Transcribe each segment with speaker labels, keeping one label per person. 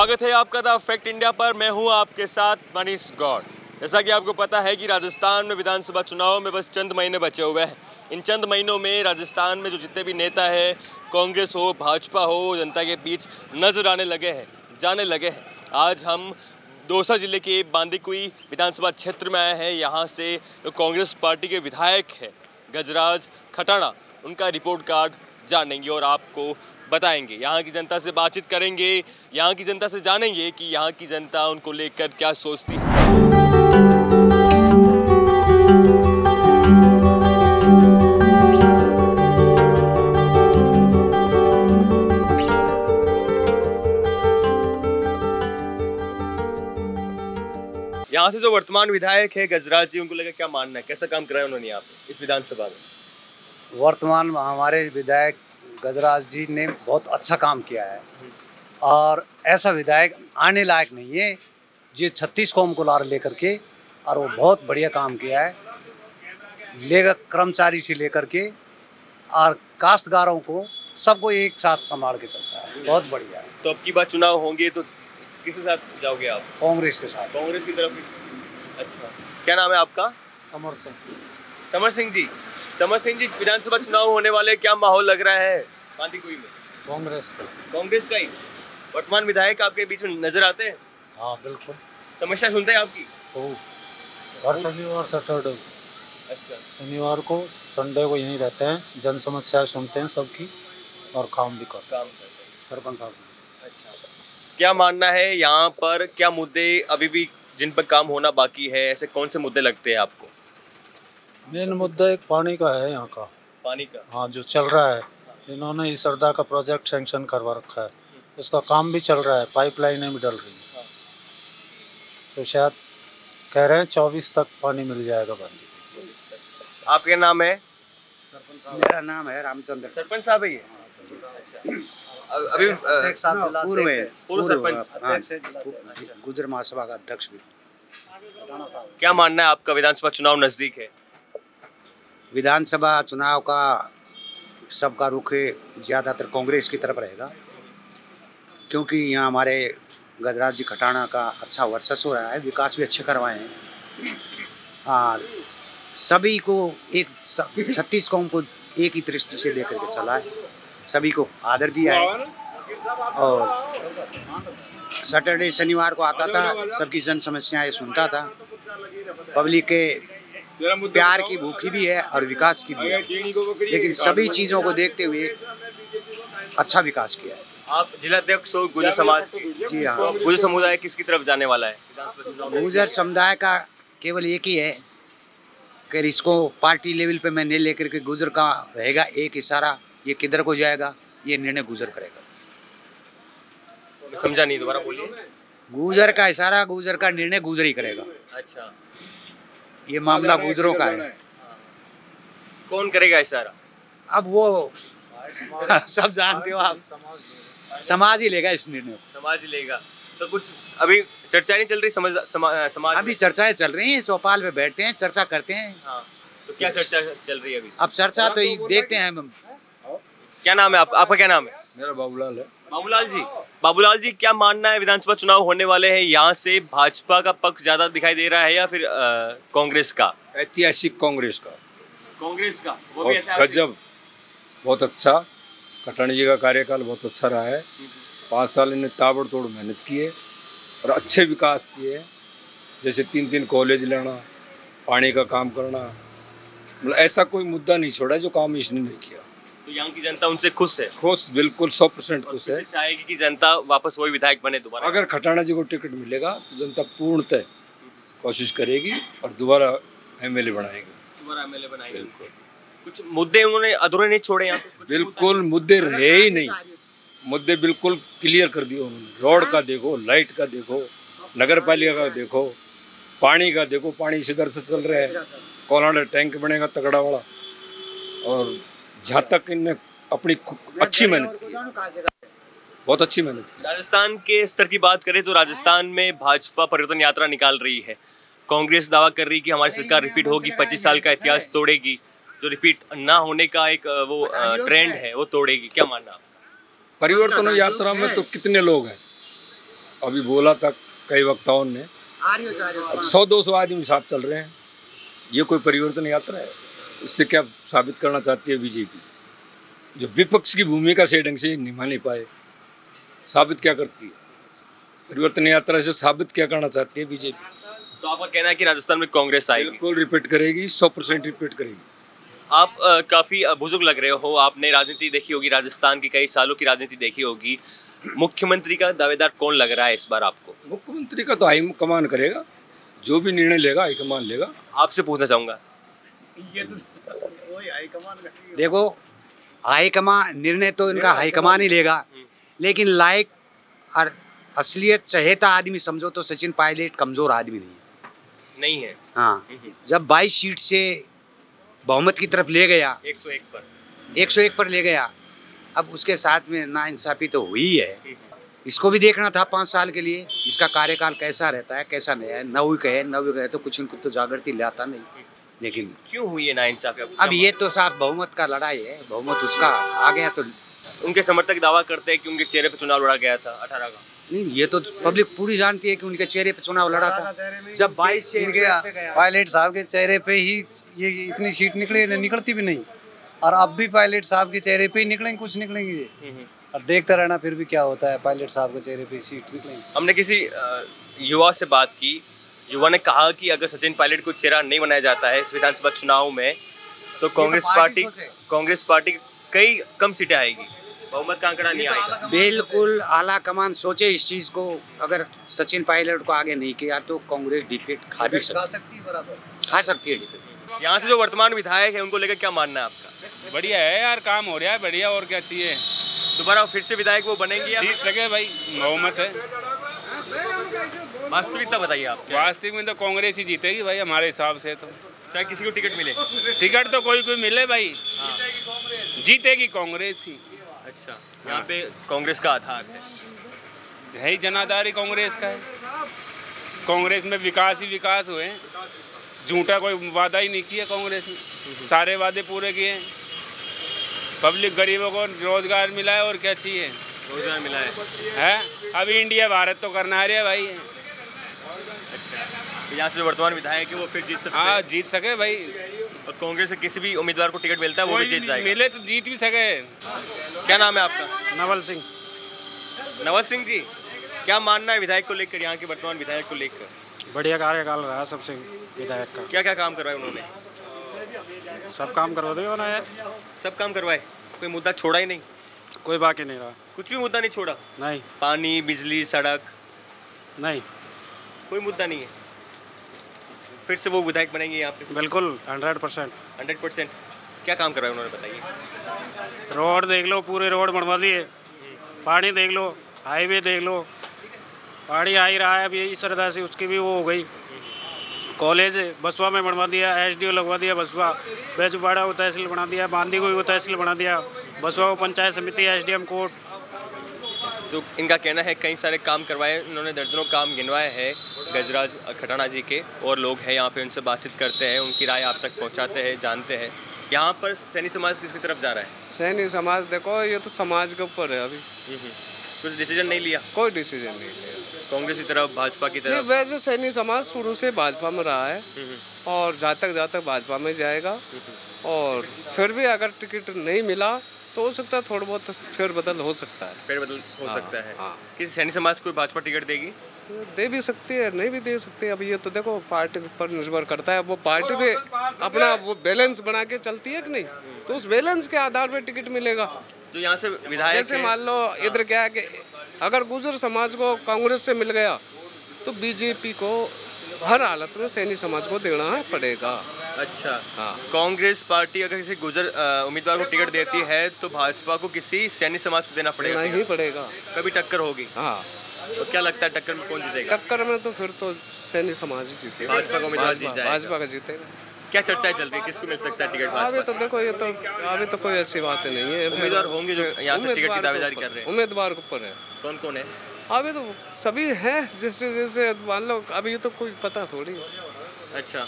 Speaker 1: स्वागत है आपका द फैक्ट इंडिया पर। मैं हूं आपके साथ मनीष गौड़। जैसा कि आपको पता है कि राजस्थान में विधानसभा चुनाव में बस चंद महीने बचे हुए हैं। इन चंद महीनों में राजस्थान में जो जितने भी नेता हैं, कांग्रेस हो, भाजपा हो, जनता के बीच नजर आने लगे हैं, जाने लगे हैं। आज हम दौसा जिले के बांदीकुई विधानसभा क्षेत्र में आए हैं। यहाँ से जो कांग्रेस पार्टी के विधायक है गजराज खटाणा, उनका रिपोर्ट कार्ड जानेंगे और आपको बताएंगे। यहाँ की जनता से बातचीत करेंगे, यहाँ की जनता से जानेंगे कि यहाँ की जनता उनको लेकर क्या सोचती है। यहाँ से जो वर्तमान विधायक है गजराज जी, उनको लेकर क्या मानना है, कैसा काम कराया उन्होंने यहाँ पे इस विधानसभा में?
Speaker 2: वर्तमान हमारे विधायक गजराज जी ने बहुत अच्छा काम किया है और ऐसा विधायक आने लायक नहीं है जो 36 कौम को लेकर के, और वो बहुत बढ़िया काम किया है। लेकर कर्मचारी से लेकर के और काश्तकारों को सबको एक साथ संभाल के चलता है, बहुत बढ़िया है।
Speaker 1: तो अब की बार चुनाव होंगे तो किसके साथ जाओगे आप?
Speaker 2: कांग्रेस के साथ।
Speaker 1: कांग्रेस की तरफ? अच्छा, क्या नाम है आपका?
Speaker 2: समर सिंह।
Speaker 1: समर सिंह जी, समर सिंह जी, विधानसभा चुनाव होने वाले, क्या माहौल लग रहा है बांदीकुई में?
Speaker 2: कांग्रेस का।
Speaker 1: कांग्रेस का ही वर्तमान विधायक आपके बीच में नजर आते हैं?
Speaker 2: हाँ बिल्कुल।
Speaker 1: समस्या सुनते हैं आपकी?
Speaker 2: हर शनिवार सैटरडे।
Speaker 1: अच्छा,
Speaker 2: शनिवार को संडे को यहीं रहते हैं, जन समस्याएं सुनते हैं सबकी और काम भी करते हैं सरपंच साहब।
Speaker 1: अच्छा, क्या मानना है यहाँ पर, क्या मुद्दे अभी भी जिन पर काम होना बाकी है, ऐसे कौन से मुद्दे लगते हैं आपको?
Speaker 2: मेन मुद्दा एक पानी का है यहाँ का।
Speaker 1: पानी का?
Speaker 2: हाँ, जो चल रहा है, इन्होंने इस सरदा का प्रोजेक्ट सैंक्शन करवा रखा है, उसका काम भी चल रहा है, पाइपलाइनें भी डल रही हैं। तो शायद कह रहे हैं 24 तक पानी मिल जाएगा बांदी।
Speaker 1: आपका नाम है?
Speaker 2: मेरा नाम है रामचंद्र।
Speaker 1: सरपंच साहब है ये? अभी पूर्व सरपंच,
Speaker 2: गुजर महासभा का अध्यक्ष भी।
Speaker 1: क्या मानना है आपका, विधानसभा चुनाव नजदीक है?
Speaker 2: विधानसभा चुनाव का सबका रुख ज़्यादातर कांग्रेस की तरफ रहेगा, क्योंकि यहाँ हमारे गजराज जी खटाणा का अच्छा वर्चस्व हो रहा है, विकास भी अच्छे करवाए हैं और सभी को एक 36 कौम को एक ही दृष्टि से लेकर के चला है, सभी को आदर दिया है। और सैटरडे शनिवार को आता था, सबकी जन समस्याएं सुनता था, पब्लिक के प्यार की भूखी भी है और विकास की भी है, लेकिन सभी चीज़ों को देखते हुए अच्छा विकास किया है।
Speaker 1: आप जिलाध्यक्ष हो गुजर समाज के?
Speaker 2: जी हाँ।
Speaker 1: गुजर समुदाय किसकी तरफ जाने वाला है?
Speaker 2: गुजर समुदाय का केवल एक ही है कि इसको पार्टी लेवल पे मैं नहीं लेकर के, गुजर का रहेगा एक इशारा, ये किधर को जाएगा ये निर्णय गुजर करेगा।
Speaker 1: समझा नहीं, दोबारा बोलिए।
Speaker 2: गुजर का इशारा, गुजर का निर्णय गुजर ही करेगा।
Speaker 1: अच्छा,
Speaker 2: ये मामला गुजरों का है।
Speaker 1: कौन करेगा इशारा?
Speaker 2: अब वो सब जानते हो आप, समाज ही लेगा इस निर्णय को।
Speaker 1: समाज ही लेगा। तो कुछ अभी चर्चा नहीं चल रही समाज?
Speaker 2: अभी चर्चाएं चल रही हैं, चौपाल पे बैठते हैं, चर्चा करते हैं।
Speaker 1: हाँ, तो क्या चर्चा चल रही है अभी?
Speaker 2: अब चर्चा तो देखते हैं हम।
Speaker 1: क्या नाम है आपका क्या नाम है?
Speaker 3: मेरा बाबूलाल है।
Speaker 1: बाबूलाल जी, बाबूलाल जी, क्या मानना है, विधानसभा चुनाव होने वाले हैं, यहाँ से भाजपा का पक्ष ज्यादा दिखाई दे रहा है या फिर कांग्रेस का?
Speaker 3: ऐतिहासिक कांग्रेस का।
Speaker 1: कांग्रेस का, वो भी
Speaker 3: गजब, बहुत अच्छा। खटाणा जी का कार्यकाल बहुत अच्छा रहा है। 5 साल इन्हें ताबड़तोड़ मेहनत की है और अच्छे विकास किए हैं, जैसे 3 कॉलेज लाना, पानी का काम करना, मतलब ऐसा कोई मुद्दा नहीं छोड़ा जो काम इसने नहीं किया।
Speaker 1: तो यहाँ की जनता उनसे खुश है?
Speaker 3: खुश, बिल्कुल 100% खुश है।
Speaker 1: चाहेगी कि जनता वापस वही विधायक बने दोबारा?
Speaker 3: अगर खटाणा जी को टिकट मिलेगा तो जनता पूर्णतः कोशिश करेगी और दोबारा एमएलए बनाएंगे। बिल्कुल।
Speaker 1: कुछ मुद्दे उन्होंने अधूरे नहीं छोड़े यहाँ पे?
Speaker 3: बिल्कुल मुद्दे रहे ही नहीं, मुद्दे बिल्कुल क्लियर कर दिए उन्होंने। रोड का देखो, लाइट का देखो, नगर पालिका का देखो, पानी का देखो, पानी इसी तरह से चल रहा है, कोलाडा टैंक बनेगा तगड़ा वाला। और जहाँ तक इनने अपनी अच्छी मेहनत की, बहुत अच्छी मेहनत की।
Speaker 1: राजस्थान के स्तर की बात करें तो राजस्थान में भाजपा परिवर्तन यात्रा निकाल रही है। कांग्रेस दावा कर रही है कि हमारी सरकार रिपीट होगी, 25 साल का इतिहास तोड़ेगी, जो रिपीट ना होने का एक वो ट्रेंड है वो तोड़ेगी। क्या मानना?
Speaker 3: परिवर्तन यात्रा में तो कितने लोग हैं, अभी बोला था कई वक्ताओं ने, अब 100-200 आदमी साथ चल रहे हैं। ये कोई परिवर्तन यात्रा है? इससे क्या साबित करना चाहती है बीजेपी? जो विपक्ष की भूमिका से ढंग से निभा नहीं पाए, साबित क्या करती है? परिवर्तन यात्रा से साबित क्या करना चाहती है बीजेपी?
Speaker 1: तो आपका कहना है कि राजस्थान में कांग्रेस आएगी?
Speaker 3: बिल्कुल रिपीट करेगी, 100% रिपीट करेगी।
Speaker 1: आप काफी बुजुर्ग लग रहे हो, आपने राजनीति देखी होगी, राजस्थान की कई सालों की राजनीति देखी होगी। मुख्यमंत्री का दावेदार कौन लग रहा है इस बार आपको?
Speaker 3: मुख्यमंत्री का तो हाईकमान करेगा, जो भी निर्णय लेगा हाईकमान लेगा।
Speaker 1: आपसे पूछना चाहूंगा,
Speaker 2: देखो हाईकमान निर्णय तो इनका हाईकमान ही लेगा, लेकिन लायक और असलियत चहेता आदमी समझो तो सचिन पायलट कमजोर आदमी नहीं है। हाँ, जब 22 सीट से बहुमत की तरफ ले गया, 101 पर ले गया, अब उसके साथ में नाइंसाफी तो हुई है। इसको भी देखना था 5 साल के लिए, इसका कार्यकाल कैसा रहता है कैसा नहीं है। नवी कहे तो कुछ इनको तो जागृति लाता नहीं, लेकिन
Speaker 1: क्यों हुई है नाइंसाफी?
Speaker 2: अब ये तो साफ बहुमत का लड़ाई है, बहुमत उसका आ गया तो
Speaker 1: उनके समर्थक दावा करते हैं कि उनके चेहरे पर चुनाव लड़ा गया था 18 का।
Speaker 2: नहीं, ये तो पब्लिक पूरी जानती है कि उनके चेहरे पे चुनाव लड़ा था। जब 22 से
Speaker 4: पायलट साहब के चेहरे पे ही ये इतनी सीट निकलती भी नहीं, और अब भी पायलट साहब के चेहरे पे ही निकलेंगे, कुछ निकलेंगे ये। और देखते रहना फिर भी क्या होता है, पायलट साहब के चेहरे पे सीट निकलेंगे।
Speaker 1: हमने किसी युवा से बात की, युवा ने कहा कि अगर सचिन पायलट को चेहरा नहीं बनाया जाता है इस विधानसभा चुनाव में तो कांग्रेस पार्टी कई कम सीटें आएगी, बहुमत का आंकड़ा नहीं आएगा।
Speaker 2: बिल्कुल आला कमान सोचे इस चीज को, अगर सचिन पायलट को आगे नहीं किया तो कांग्रेस डिफीट खा सकती है डिफीट।
Speaker 1: यहाँ से जो वर्तमान विधायक है उनको लेकर क्या मानना है आपका?
Speaker 5: बढ़िया है यार, काम हो रहा है बढ़िया, और क्या चाहिए।
Speaker 1: दोबारा फिर से विधायक वो बनेंगे?
Speaker 5: जीत सके भाई, बहुमत है।
Speaker 1: वास्तविकता बताइए आप।
Speaker 5: वास्तविक में तो कांग्रेस ही जीतेगी भाई, हमारे हिसाब से तो।
Speaker 1: चाहे किसी को टिकट मिले?
Speaker 5: टिकट तो कोई मिले भाई, जीतेगी कांग्रेस ही।
Speaker 1: अच्छा, यहाँ पे कांग्रेस का आधार
Speaker 5: है ही जनाधारी कांग्रेस का है। कांग्रेस में विकास ही विकास हुए, झूठा कोई वादा ही नहीं किया कांग्रेस ने, सारे वादे पूरे किए। पब्लिक गरीबों को रोजगार मिला है, और क्या चाहिए?
Speaker 1: रोजगार मिला है।
Speaker 5: अब इंडिया भारत तो करना है रे भाई।
Speaker 1: अच्छा, यहाँ से जो वर्तमान विधायक है वो फिर जीत सकते हैं?
Speaker 5: हाँ, जीत सके भाई।
Speaker 1: और कांग्रेस से किसी भी उम्मीदवार को टिकट मिलता है वो भी जीत जाएगा?
Speaker 5: मिले तो जीत भी सके।
Speaker 1: क्या नाम है आपका?
Speaker 5: नवल सिंह।
Speaker 1: नवल सिंह जी, क्या मानना है विधायक को लेकर, यहाँ के वर्तमान विधायक को लेकर?
Speaker 6: बढ़िया कार्यकाल रहा सबसे विधायक का।
Speaker 1: क्या क्या काम करवाए उन्होंने?
Speaker 6: सब काम करवा दो ना यार।
Speaker 1: सब काम करवाए, कोई मुद्दा छोड़ा ही नहीं?
Speaker 6: कोई बाकी नहीं रहा।
Speaker 1: कुछ भी मुद्दा नहीं छोड़ा?
Speaker 6: नहीं।
Speaker 1: पानी, बिजली, सड़क?
Speaker 6: नहीं,
Speaker 1: कोई मुद्दा नहीं है। फिर से वो विधायक बनेंगे यहाँ पे?
Speaker 6: बिल्कुल 100%।
Speaker 1: 100%। क्या काम करवाए उन्होंने बताइए?
Speaker 6: रोड देख लो, पूरे रोड बनवा दिए। पानी देख लो, हाईवे देख लो, पानी आ ही रहा है अब यही श्रद्धा से, उसकी भी वो हो गई। कॉलेज बसवा में बनवा दिया, SDO लगवा दिया बसवा, बेजुबाड़ा को तहसील बना दिया, बांदी को तहसील बना दिया, बसवा को पंचायत समिति, SDM कोर्ट।
Speaker 1: तो इनका कहना है कई सारे काम करवाए उन्होंने, दर्जनों काम गिनवाए हैं गजराज खटाना जी के, और लोग हैं यहाँ पे उनसे बातचीत करते हैं, उनकी राय आप तक पहुँचाते हैं, जानते हैं। यहाँ पर सैनी समाज किसकी तरफ जा रहा है?
Speaker 4: सैनी समाज देखो, ये तो समाज के ऊपर है। अभी
Speaker 1: कुछ डिसीजन नहीं लिया?
Speaker 4: कोई डिसीजन नहीं लिया।
Speaker 1: कांग्रेस की तरफ, भाजपा की तरफ?
Speaker 4: वैसे सैनी समाज शुरू से भाजपा में रहा है, और जहाँ तक भाजपा में जाएगा। और फिर भी अगर टिकट नहीं मिला तो हो सकता है थोड़ा बहुत फिर बदल हो सकता है।
Speaker 1: फिर बदल हो सकता है।
Speaker 4: हाँ।
Speaker 1: किसी सैनी समाज को भाजपा टिकट देगी?
Speaker 4: दे भी सकती है, नहीं भी दे सकती है। अब ये तो देखो पार्टी पर निर्भर करता है, वो पार्टी पे अपना वो बैलेंस बना के चलती है कि नहीं, तो उस बैलेंस के आधार पर टिकट मिलेगा।
Speaker 1: तो यहाँ से विधायक
Speaker 4: जैसे मान लो इधर क्या है कि अगर गुर्जर समाज को कांग्रेस से मिल गया तो बीजेपी को हर हालत में सैनी समाज को देना पड़ेगा।
Speaker 1: अच्छा,
Speaker 4: हाँ।
Speaker 1: कांग्रेस पार्टी अगर किसी गुजर उम्मीदवार को टिकट देती है तो भाजपा को किसी सैनी समाज को देना पड़ेगा?
Speaker 4: नहीं पड़ेगा।
Speaker 1: कभी टक्कर होगी?
Speaker 4: हाँ।
Speaker 1: तो क्या लगता है टक्कर में कौन जीतेगा?
Speaker 4: टक्कर में तो फिर तो सैनी समाज ही जीतेगा।
Speaker 1: भाजपा का उम्मीदवार जीत जाएगा?
Speaker 4: भाजपा का जीतेगा।
Speaker 1: क्या चर्चाएं चल रही है, किसको मिल सकता है टिकट?
Speaker 4: अभी तो देखो ये तो अभी तो कोई ऐसी बात नहीं है।
Speaker 1: उम्मीदवार होंगे जो यहाँ से टिकट की दावेदारी कर रहे हैं?
Speaker 4: उम्मीदवार के ऊपर है।
Speaker 1: कौन कौन है?
Speaker 4: अभी तो सभी हैं, जैसे जैसे मान लो, अभी तो कुछ पता थोड़ी।
Speaker 1: अच्छा,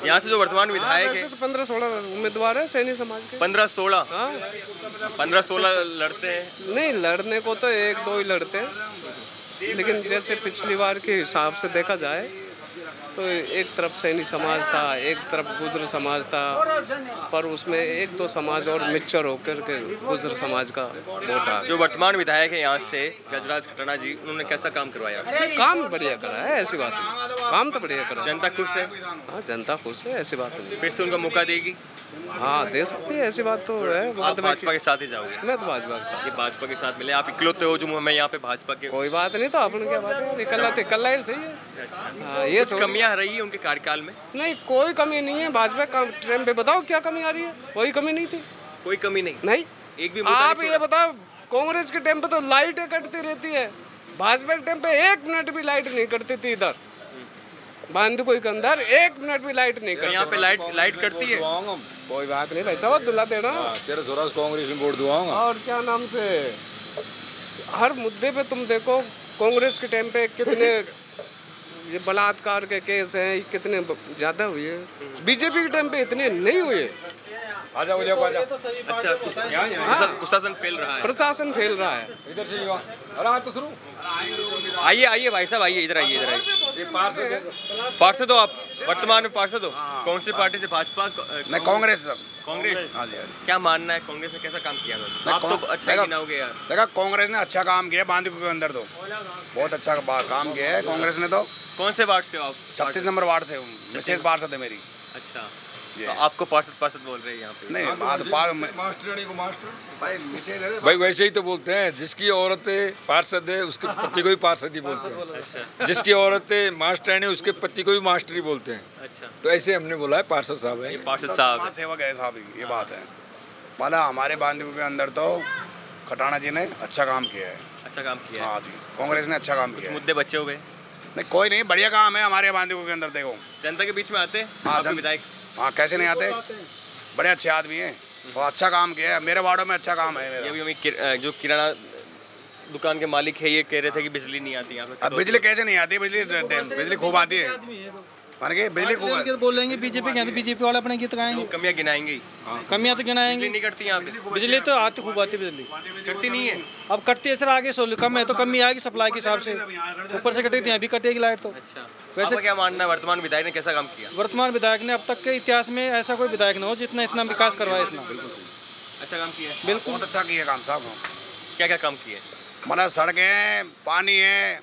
Speaker 1: यहाँ से जो वर्तमान विधायक है?
Speaker 4: 15-16 उम्मीदवार है सैनी समाज के।
Speaker 1: 15-16?
Speaker 4: हाँ,
Speaker 1: 15-16 लड़ते हैं?
Speaker 4: नहीं, लड़ने को तो 1-2 ही लड़ते हैं।
Speaker 7: लेकिन जैसे पिछली बार के हिसाब से देखा जाए तो एक तरफ सैनी समाज था, एक तरफ गुजर समाज था, पर उसमें एक दो समाज और मिक्सचर होकर के गुजर समाज का वोट आ।
Speaker 1: जो वर्तमान विधायक है यहाँ से गजराज खटाना जी, उन्होंने कैसा काम करवाया?
Speaker 7: काम बढ़िया करा है, ऐसी बात नहीं, काम तो बढ़िया करा।
Speaker 1: जनता खुश है?
Speaker 7: हाँ, जनता खुश है, ऐसी बात नहीं।
Speaker 1: फिर से उनका मौका देगी?
Speaker 7: हाँ, दे सकती है, ऐसी बात तो है।
Speaker 1: आप भाजपा के साथ ही जाओगे?
Speaker 7: मैं तो भाजपा के साथ।
Speaker 1: ये भाजपा के साथ मिले, आप इकलौते हो जो हमें यहाँ पे भाजपा के।
Speaker 7: कोई बात नहीं, तो अपन क्या बात है, इकल्ला ही सही है। हाँ, ये
Speaker 1: कुछ कमियां रही है उनके कार्यकाल में?
Speaker 7: नहीं, कोई कमी नहीं है। भाजपा का टाइम पे बताओ क्या कमी आ रही है? कोई कमी नहीं थी।
Speaker 1: कोई कमी नहीं?
Speaker 7: नहीं,
Speaker 1: एक भी
Speaker 7: आप ये बताओ, कांग्रेस के टाइम पे तो लाइटें कटती रहती है, भाजपा के टाइम पे 1 मिनट भी लाइट नहीं कटती थी। इधर बांदुकोई के अंदर 1 मिनट भी लाइट नहीं कटती।
Speaker 1: यहाँ पे लाइट कटती है?
Speaker 7: कोई बात नहीं भाई साहब, दुला देना।
Speaker 3: तेरा स्वराज कांग्रेस में वोट दुआऊंगा।
Speaker 7: और क्या नाम से हर मुद्दे पे तुम देखो, कांग्रेस के टाइम पे कितने ये बलात्कार के केस हैं, कितने ज्यादा हुए। बीजेपी के टाइम पे इतने नहीं हुए।
Speaker 3: आजा हो जाओ, आजा।
Speaker 1: अच्छा, प्रशासन फेल रहा है?
Speaker 7: प्रशासन फेल रहा है।
Speaker 3: इधर से अरे तो शुरू
Speaker 1: आइए भाई साहब, आइए इधर, आइए पार्षद हो आप? वर्तमान में पार्षद हो? कौन सी पार्टी से? भाजपा?
Speaker 2: मैं कांग्रेस।
Speaker 1: कांग्रेस?
Speaker 2: हाँ जी।
Speaker 1: क्या मानना है, कांग्रेस ने कैसा काम किया? आप तो अच्छा गिनाओगे यार।
Speaker 2: देखा, कांग्रेस ने अच्छा काम किया बांदीकुई के अंदर, तो बहुत अच्छा काम किया है कांग्रेस ने। तो
Speaker 1: कौन से वार्ड से हो आप?
Speaker 2: 36 नंबर वार्ड से हूँ, विशेष पार्षद है मेरी।
Speaker 1: अच्छा, तो आपको पार्षद बोल रहे हैं यहाँ पे?
Speaker 2: नहीं,
Speaker 3: मास्टरानी को मास्टर भाई वैसे ही तो बोलते हैं, जिसकी औरत पार्षद है उसके पति को भी पार्षद ही बोलते हैं।
Speaker 1: अच्छा।
Speaker 3: जिसकी औरत मास्टरानी उसके पति को भी मास्टर ही बोलते हैं।
Speaker 1: अच्छा,
Speaker 3: तो ऐसे हमने बोला है पार्षद साहब है।
Speaker 1: पार्षद साहब
Speaker 2: सेवक है साहब, ये बात है। माना हमारे बांदीकुई के अंदर तो खटाना जी ने अच्छा काम किया है।
Speaker 1: अच्छा काम किया है?
Speaker 2: हाँ जी, कांग्रेस ने अच्छा काम किया है।
Speaker 1: मुद्दे बचे हुए?
Speaker 2: नहीं, कोई नहीं, बढ़िया काम है हमारे बांदीकुई के अंदर। देखो,
Speaker 1: जनता के बीच में आते
Speaker 2: हाँ,
Speaker 1: विधायक?
Speaker 2: हाँ, कैसे नहीं आते, बड़े अच्छे आदमी हैं और अच्छा काम किया है। मेरे वार्डों में अच्छा काम है मेरा।
Speaker 1: ये भी जो किराना दुकान के मालिक है, ये कह रहे थे कि बिजली नहीं आती यहाँ पे।
Speaker 2: अब बिजली कैसे नहीं आती? बिजली खूब आती है। मान के बिजली खूब
Speaker 8: बोलेंगे बीजेपी के, बीजेपी वाले अपने गीत गाएंगे।
Speaker 1: कमियां गिनाएंगे?
Speaker 8: कमियां तो गिनाएंगे।
Speaker 1: नहीं करती यहाँ पे
Speaker 8: बिजली? तो आती खूब आती बिजली।
Speaker 1: करती नहीं है?
Speaker 8: अब कटती है सर, आगे कम है तो कमी आएगी सप्लाई के हिसाब से, ऊपर से कटेगी, अभी कटेगी लाइट। तो
Speaker 1: अच्छा, वैसे क्या मानना है, वर्तमान विधायक ने कैसा काम किया?
Speaker 8: वर्तमान विधायक ने अब तक के इतिहास में ऐसा कोई विधायक न हो जितना इतना विकास करवाया। इतना
Speaker 1: अच्छा काम किया है?
Speaker 8: बिल्कुल
Speaker 2: बहुत अच्छा किया काम साहब।
Speaker 1: क्या क्या काम किए?
Speaker 2: मतलब सड़कें हैं, पानी है,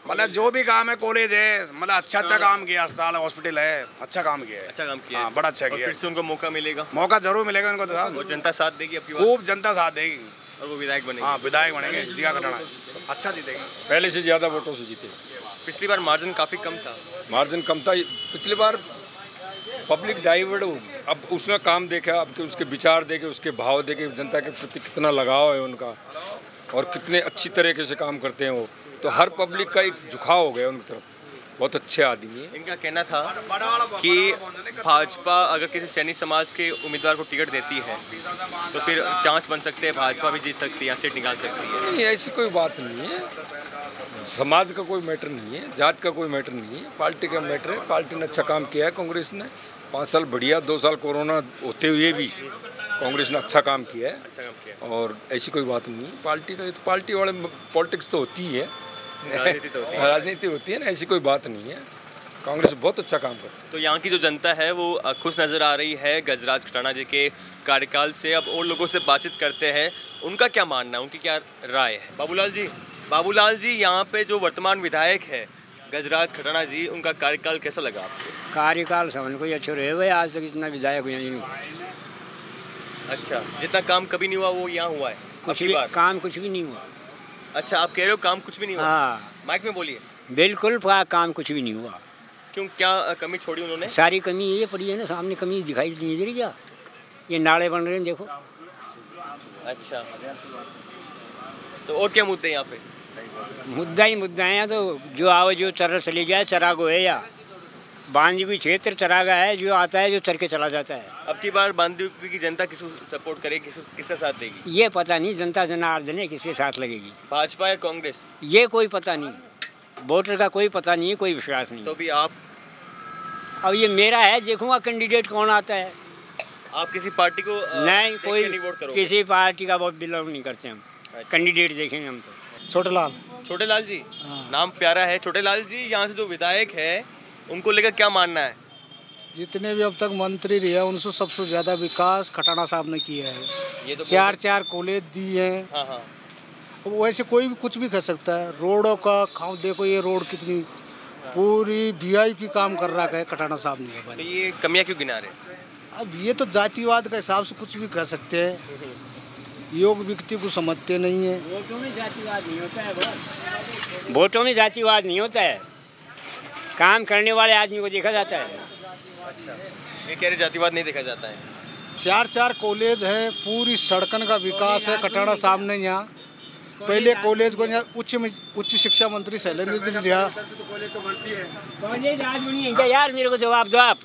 Speaker 2: मतलब जो भी काम है, कॉलेज है, मतलब अच्छा काम किया। अस्पताल हॉस्पिटल है, अच्छा काम किया है।
Speaker 1: अच्छा काम किया?
Speaker 2: हाँ, बड़ा अच्छा किया।
Speaker 1: फिर से उनको मौका मिलेगा?
Speaker 2: मौका जरूर मिलेगा उनको। तो साहब
Speaker 1: वो जनता साथ देगी आपकी?
Speaker 2: खूब जनता साथ देगी
Speaker 1: और वो विधायक बनेंगे?
Speaker 2: हाँ, विधायक बनेंगे। जिया खटाना अच्छा जीतेगी,
Speaker 3: पहले से ज्यादा वोटों से जीते।
Speaker 1: पिछली बार मार्जिन काफी कम था?
Speaker 3: मार्जिन कम था पिछली बार, पब्लिक डाइवर्ट हो। अब उसने काम देखा, अब उसके विचार देखे, उसके भाव देखे, जनता के प्रति कितना लगाव है उनका और कितने अच्छी तरीके से काम करते हैं वो। तो हर पब्लिक का एक झुकाव हो गया उनकी तरफ। बहुत अच्छे आदमी है।
Speaker 1: इनका कहना था कि भाजपा अगर किसी सैनी समाज के उम्मीदवार को टिकट देती है तो फिर चांस बन सकते हैं, भाजपा भी जीत सकती है, यहाँ सीट निकाल सकती है।
Speaker 3: नहीं, ऐसी कोई बात नहीं है। समाज का कोई मैटर नहीं है, जात का कोई मैटर नहीं है, पार्टी का मैटर है। पार्टी ने अच्छा काम किया है कांग्रेस ने, 5 साल बढ़िया, 2 साल कोरोना होते हुए भी कांग्रेस ने अच्छा काम किया है।
Speaker 1: अच्छा काम किया।
Speaker 3: और ऐसी कोई बात नहीं है। पार्टी का तो पार्टी वाले पॉलिटिक्स तो होती है, राजनीति होती है ना, ऐसी कोई बात नहीं है। कांग्रेस बहुत अच्छा काम करती है।
Speaker 1: तो यहाँ की जो जनता है वो खुश नज़र आ रही है गजराज खटाना जी के कार्यकाल से। अब और लोगों से बातचीत करते हैं, उनका क्या मानना है, उनकी क्या राय है। बाबूलाल जी, यहाँ पे जो वर्तमान विधायक है गजराज खटाना जी, उनका कार्यकाल कैसा लगा आपको?
Speaker 9: कार्यकाल समझ कोई अच्छा रहे हुए, आज तक इतना विधायक हुआ नहीं।
Speaker 1: अच्छा, जितना काम कभी नहीं हुआ वो यहाँ हुआ है?
Speaker 9: कुछ भी काम कुछ भी नहीं हुआ।
Speaker 1: अच्छा, आप कह रहे हो काम कुछ भी नहीं हुआ?
Speaker 9: हाँ,
Speaker 1: माइक में बोलिए।
Speaker 9: बिल्कुल काम कुछ भी नहीं हुआ।
Speaker 1: क्यों, क्या कमी छोड़ी उन्होंने?
Speaker 9: सारी कमी ये पड़ी है ना, सामने कमी दिखाई नहीं दे रही क्या? ये नाले बन रहे हैं देखो।
Speaker 1: अच्छा, तो और क्या मुद्दे यहाँ पे?
Speaker 9: मुद्दा ही मुद्दा है। तो जो आओ जो चर चली जाए, चरागो है या बांदीकुई क्षेत्र चरागा है, जो आता है जो चर के चला जाता है।
Speaker 1: अब की बार बांदीकुई की जनता किसको सपोर्ट करेगी, किसका साथ देगी?
Speaker 9: ये पता नहीं, जनता जनार्दन है किसके साथ लगेगी,
Speaker 1: भाजपा या कांग्रेस?
Speaker 9: ये कोई पता नहीं, वोटर का कोई पता नहीं है, कोई विश्वास नहीं।
Speaker 1: तो भी आप?
Speaker 9: अब ये मेरा है, देखूंगा कैंडिडेट कौन आता है।
Speaker 1: आप किसी पार्टी को
Speaker 9: नहीं, कोई
Speaker 1: नहीं वोट करोगे?
Speaker 9: किसी पार्टी का वोट बिलोंग नहीं करते हम। कैंडिडेट देखेंगे हम तो।
Speaker 10: छोटेलाल।
Speaker 1: छोटे लाल जी, नाम प्यारा है। छोटे लाल जी, यहाँ से जो विधायक है उनको लेकर क्या मानना है?
Speaker 10: जितने भी अब तक मंत्री रहे हैं उनसे सबसे ज्यादा विकास खटाना साहब ने किया है।
Speaker 1: ये तो
Speaker 10: 4 कॉलेज दिए हैं।
Speaker 1: हाँ हाँ।
Speaker 10: वैसे कोई भी कुछ भी कर सकता है। रोडों का खाओ, देखो ये रोड कितनी पूरी VIP काम कर रहा है खटाना साहब ने।
Speaker 1: तो ये कमियां क्यों गिना रहे?
Speaker 10: अब ये तो जातिवाद के हिसाब से कुछ भी कर सकते हैं। योग व्यक्ति को समझते नहीं है।
Speaker 9: वोटों में जातिवाद नहीं होता है। वोटों में जातिवाद नहीं होता है, काम करने वाले आदमी को देखा जाता है।
Speaker 1: अच्छा, ये कह रहे जातिवाद नहीं देखा जाता है।
Speaker 10: 4 कॉलेज है, पूरी सड़कन का विकास है खटाना साहब ने। यहाँ पहले कॉलेज को यहाँ उच्च शिक्षा मंत्री शैलेंद्र जी दिया।
Speaker 9: कॉलेज आज बनी है क्या यार? मेरे को जवाब दो आप।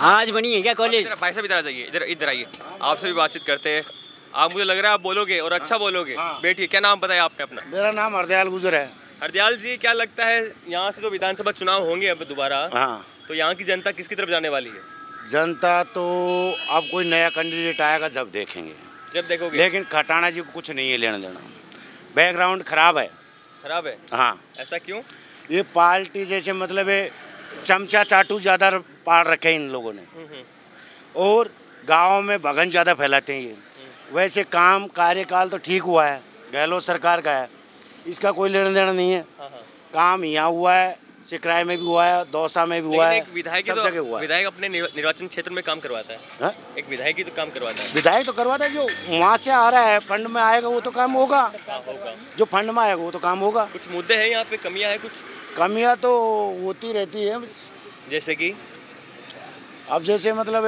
Speaker 9: आज बनी है क्या कॉलेज?
Speaker 1: भाई साहब इधर आ जाइए, इधर आइए, आपसे भी बातचीत करते हैं। आप, मुझे लग रहा है आप बोलोगे और अच्छा बोलोगे। बैठिए, क्या नाम बताया आपने अपना?
Speaker 11: मेरा नाम हरदयाल गुजर है।
Speaker 1: हरदयाल जी, क्या लगता है यहाँ से तो विधानसभा चुनाव होंगे अब दोबारा, तो यहाँ की जनता किसकी तरफ जाने वाली है?
Speaker 11: जनता तो अब कोई नया कैंडिडेट आएगा जब देखेंगे,
Speaker 1: जब देखोगे।
Speaker 11: लेकिन खटाना जी को कुछ नहीं है लेना देना। बैकग्राउंड खराब है।
Speaker 1: खराब है?
Speaker 11: हाँ।
Speaker 1: ऐसा क्यों?
Speaker 11: ये पार्टी जैसे मतलब है चमचा चाटू ज़्यादा पाल रखे इन लोगों ने, और गाँव में भगन ज़्यादा फैलाते हैं ये। वैसे काम कार्यकाल तो ठीक हुआ है, गहलोत सरकार का है, इसका कोई लेना देना नहीं है। काम यहाँ हुआ है, सिकराय में भी हुआ है, दौसा में भी हुआ है, सब जगह हुआ है।
Speaker 1: विधायक अपने निर्वाचन क्षेत्र में काम करवाता है।
Speaker 11: हा?
Speaker 1: एक विधायक ही तो काम करवाता है।
Speaker 11: विधायक तो करवाता है, जो वहाँ से आ रहा है फंड में आएगा वो तो काम होगा। जो फंड में आएगा वो तो काम होगा।
Speaker 1: कुछ मुद्दे हैं यहाँ पे, कमियाँ है कुछ?
Speaker 11: कमियाँ तो होती रहती है।
Speaker 1: जैसे कि
Speaker 11: अब जैसे मतलब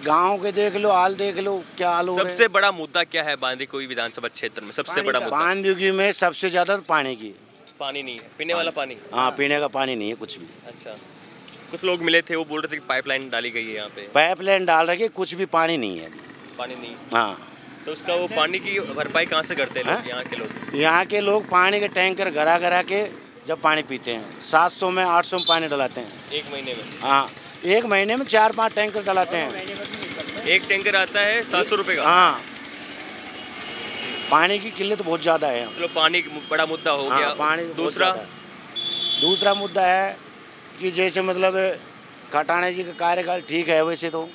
Speaker 11: गांव के देख लो, हाल देख लो, क्या हाल हो रहा है।
Speaker 1: सबसे बड़ा मुद्दा क्या है बांदीकुई विधानसभा क्षेत्र में? सबसे बड़ा मुद्दा
Speaker 11: बांदीकुई में सबसे ज्यादा पानी की।
Speaker 1: पानी नहीं है, पीने वाला पानी?
Speaker 11: हाँ, पीने का पानी नहीं है कुछ भी।
Speaker 1: अच्छा, कुछ लोग मिले थे, वो बोल रहे थे कि पाइपलाइन डाली गई है यहाँ पे।
Speaker 11: पाइपलाइन डाल रखी, कुछ भी पानी नहीं है।
Speaker 1: पानी नहीं?
Speaker 11: हाँ।
Speaker 1: तो उसका वो पानी की भरपाई कहाँ से करते हैं लोग? यहाँ के लोग?
Speaker 11: यहाँ के लोग पानी के टैंकर घरा के जब पानी पीते हैं, 700 में 800 में पानी डलाते हैं
Speaker 1: एक महीने में।
Speaker 11: हाँ, एक महीने में 4-5 टैंकर डलाते हैं।
Speaker 1: एक टैंकर आता है 700 रुपये का?
Speaker 11: हाँ, पानी की किल्लत बहुत ज़्यादा है।
Speaker 1: चलो, पानी बड़ा मुद्दा हो गया।
Speaker 11: पानी दूसरा मुद्दा है कि जैसे मतलब खटाना जी का कार्यकाल ठीक है वैसे तो,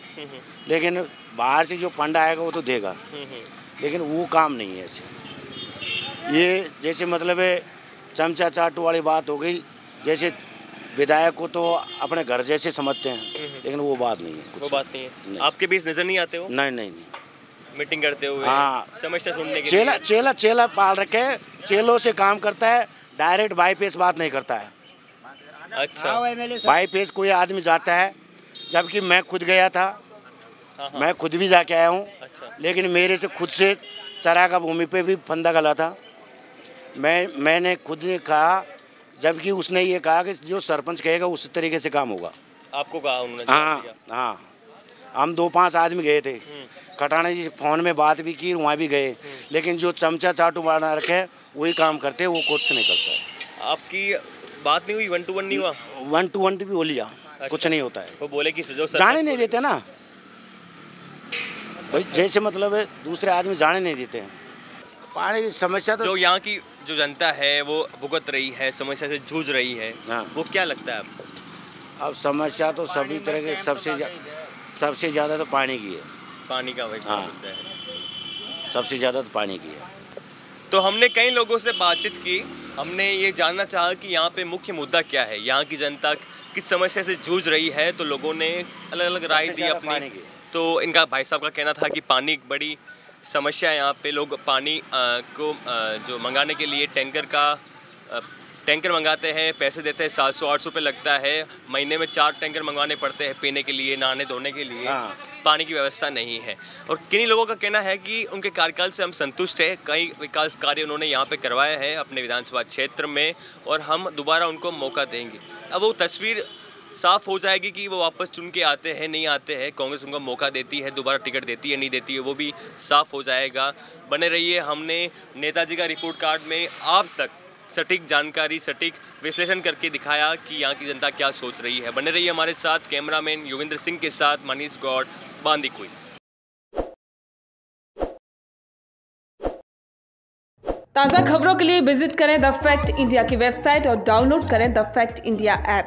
Speaker 11: लेकिन बाहर से जो फंड आएगा वो तो देगा, लेकिन वो काम नहीं है ऐसे। ये जैसे मतलब चमचा चाटू वाली बात हो गई। जैसे विधायक को तो अपने घर जैसे समझते हैं, लेकिन वो बात नहीं है।
Speaker 1: वो बात नहीं है। नहीं। आपके बीच नजर नहीं आते हो?
Speaker 11: नहीं।
Speaker 1: मीटिंग करते हुए?
Speaker 11: हाँ,
Speaker 1: समस्या सुनने के लिए।
Speaker 11: चेला पाल रखे, चेलों से काम करता है, डायरेक्ट बाईपेस बात नहीं करता है।
Speaker 1: अच्छा,
Speaker 11: बाईपेस कोई आदमी जाता है, जबकि मैं खुद गया था। मैं खुद भी जाके आया हूँ।
Speaker 1: अच्छा।
Speaker 11: लेकिन मेरे से खुद से चरागा भूमि पे भी फंदा गला था। मैंने खुद कहा, जबकि उसने ये कहा कि जो सरपंच कहेगा उस तरीके से काम होगा।
Speaker 1: आपको कहा उन्होंने?
Speaker 11: हाँ, हम 2-5 आदमी गए थे। खटाना जी फ़ोन में बात भी की, वहाँ भी गए, लेकिन जो चमचा चाटू बना रखे वही काम करते, वो कुछ नहीं करता है।
Speaker 1: आपकी बात नहीं हुई? 1 to 1 नहीं हुआ?
Speaker 11: 1 to 1 भी हो लिया। अच्छा। कुछ नहीं होता है।
Speaker 1: वो बोले कि जो
Speaker 11: जाने नहीं देते ना भाई, जैसे मतलब दूसरे आदमी जाने नहीं देते हैं। पानी की समस्या तो
Speaker 1: जो यहाँ की जो जनता है वो भुगत रही है, समस्या से जूझ रही है। वो क्या लगता है आपको?
Speaker 11: अब समस्या तो सभी तरह के, सबसे ज़्यादा तो पानी की है।
Speaker 1: पानी का वही
Speaker 11: मुद्दा है, सबसे ज़्यादा तो पानी की है।
Speaker 1: तो हमने कई लोगों से बातचीत की, हमने ये जानना चाहा कि यहाँ पे मुख्य मुद्दा क्या है, यहाँ की जनता किस समस्या से जूझ रही है। तो लोगों ने अलग अलग राय दी अपनी। तो इनका भाई साहब का कहना था कि पानी एक बड़ी समस्या है यहाँ पे। लोग पानी को जो मंगाने के लिए टैंकर मंगाते हैं, पैसे देते हैं, 700-800 रुपये लगता है। महीने में 4 टैंकर मंगवाने पड़ते हैं पीने के लिए, नहाने धोने के लिए। पानी की व्यवस्था नहीं है। और किन्हीं लोगों का कहना है कि उनके कार्यकाल से हम संतुष्ट हैं, कई विकास कार्य उन्होंने यहाँ पे करवाए हैं अपने विधानसभा क्षेत्र में, और हम दोबारा उनको मौका देंगे। अब वो तस्वीर साफ हो जाएगी कि वो वापस चुन के आते हैं नहीं आते हैं, कांग्रेस उनको मौका देती है, दोबारा टिकट देती है नहीं देती है, वो भी साफ हो जाएगा। बने रहिए, हमने नेताजी का रिपोर्ट कार्ड में आप तक सटीक जानकारी, सटीक विश्लेषण करके दिखाया कि यहाँ की जनता क्या सोच रही है। बने रहिए हमारे साथ। कैमरामैन योगेंद्र सिंह के साथ मनीष गौड़, बांदीकुई।
Speaker 12: ताज़ा खबरों के लिए विजिट करें द फैक्ट इंडिया की वेबसाइट और डाउनलोड करें द फैक्ट इंडिया ऐप।